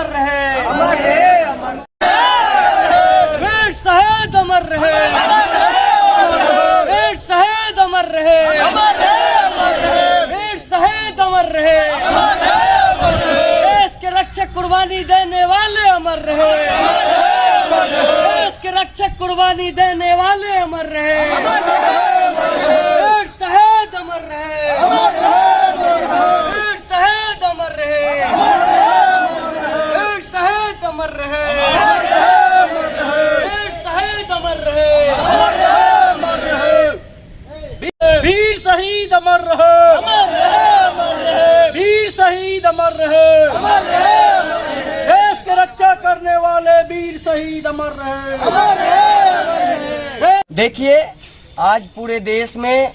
अमर रहे, अमर रहे, अमर वीर शहीद अमर रहे, वीर शहीद अमर रहे, वीर शहीद अमर रहे, देश के रक्षक कुर्बानी देने वाले अमर रहे, देश के रक्षक कुर्बानी देने वाले अमर रहे, वीर शहीद अमर रहे, वीर शहीद अमर रहे, वीर शहीद अमर रहे, वीर शहीद अमर रहे, वीर शहीद अमर रहे, वीर शहीद अमर रहे, देश के रक्षा करने वाले वीर शहीद अमर रहे। देखिए, आज पूरे देश में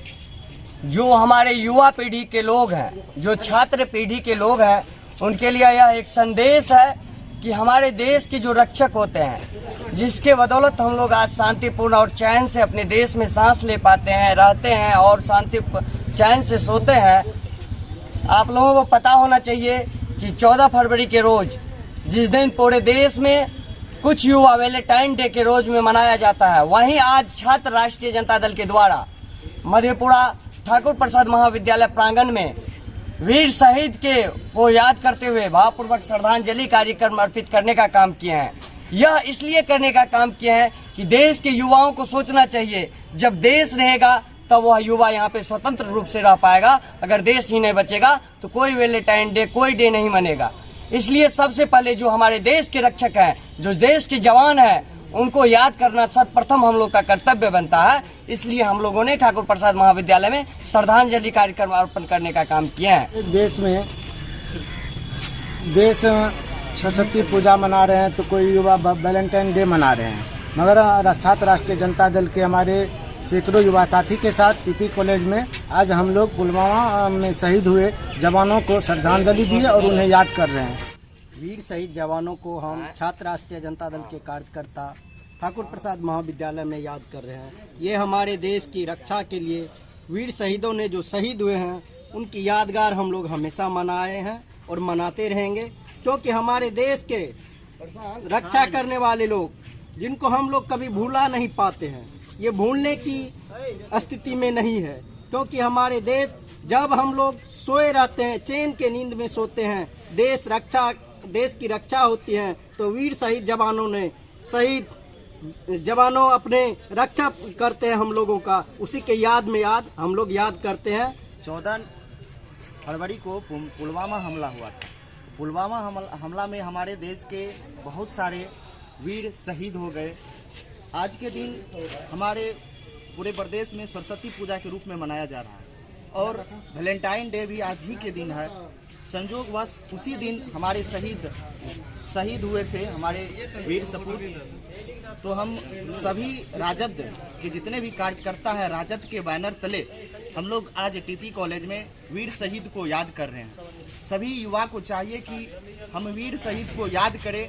जो हमारे युवा पीढ़ी के लोग हैं, जो छात्र पीढ़ी के लोग हैं, उनके लिए यह एक संदेश है कि हमारे देश के जो रक्षक होते हैं, जिसके बदौलत हम लोग आज शांतिपूर्ण और चैन से अपने देश में सांस ले पाते हैं, रहते हैं और शांति चैन से सोते हैं। आप लोगों को पता होना चाहिए कि 14 फरवरी के रोज, जिस दिन पूरे देश में कुछ युवा वैलेंटाइन डे के रोज में मनाया जाता है, वहीं आज छात्र राष्ट्रीय जनता दल के द्वारा मधेपुरा ठाकुर प्रसाद महाविद्यालय प्रांगण में वीर शहीद के को याद करते हुए भावपूर्वक श्रद्धांजलि कार्यक्रम अर्पित करने का काम किए हैं। यह इसलिए करने का काम किए हैं कि देश के युवाओं को सोचना चाहिए, जब देश रहेगा तब वह युवा यहाँ पे स्वतंत्र रूप से रह पाएगा। अगर देश ही नहीं बचेगा तो कोई वैलेंटाइन डे, कोई डे नहीं मनेगा। इसलिए सबसे पहले जो हमारे देश के रक्षक हैं, जो देश के जवान हैं, उनको याद करना सर्वप्रथम हम लोग का कर्तव्य बनता है। इसलिए हम लोगों ने ठाकुर प्रसाद महाविद्यालय में श्रद्धांजलि कार्यक्रम अर्पण करने का काम किया है। देश सरस्वती पूजा मना रहे हैं तो कोई युवा वैलेंटाइन डे मना रहे हैं, मगर छात्र राष्ट्रीय जनता दल के हमारे सैकड़ों युवा साथी के साथ टीपी कॉलेज में आज हम लोग पुलवामा में शहीद हुए जवानों को श्रद्धांजलि दी और उन्हें याद कर रहे हैं। वीर शहीद जवानों को हम छात्र राष्ट्रीय जनता दल के कार्यकर्ता ठाकुर प्रसाद महाविद्यालय में याद कर रहे हैं। ये हमारे देश की रक्षा के लिए वीर शहीदों ने जो शहीद हुए हैं, उनकी यादगार हम लोग हमेशा मनाए हैं और मनाते रहेंगे, क्योंकि हमारे देश के रक्षा करने वाले लोग, जिनको हम लोग कभी भूला नहीं पाते हैं, ये भूलने की स्थिति में नहीं है। क्योंकि हमारे देश, जब हम लोग सोए रहते हैं, चैन के नींद में सोते हैं, देश की रक्षा होती है, तो वीर शहीद जवानों अपने रक्षा करते हैं हम लोगों का, उसी के याद में हम लोग याद करते हैं। 14 फरवरी को पुलवामा हमला हुआ था। पुलवामा हमला में हमारे देश के बहुत सारे वीर शहीद हो गए। आज के दिन हमारे पूरे प्रदेश में सरस्वती पूजा के रूप में मनाया जा रहा है और वैलेंटाइन डे भी आज ही के दिन है। संयोगवश उसी दिन हमारे शहीद हुए थे हमारे वीर सपूत। तो हम सभी राजद के जितने भी कार्यकर्ता हैं, राजद के बैनर तले हम लोग आज टीपी कॉलेज में वीर शहीद को याद कर रहे हैं। सभी युवा को चाहिए कि हम वीर शहीद को याद करें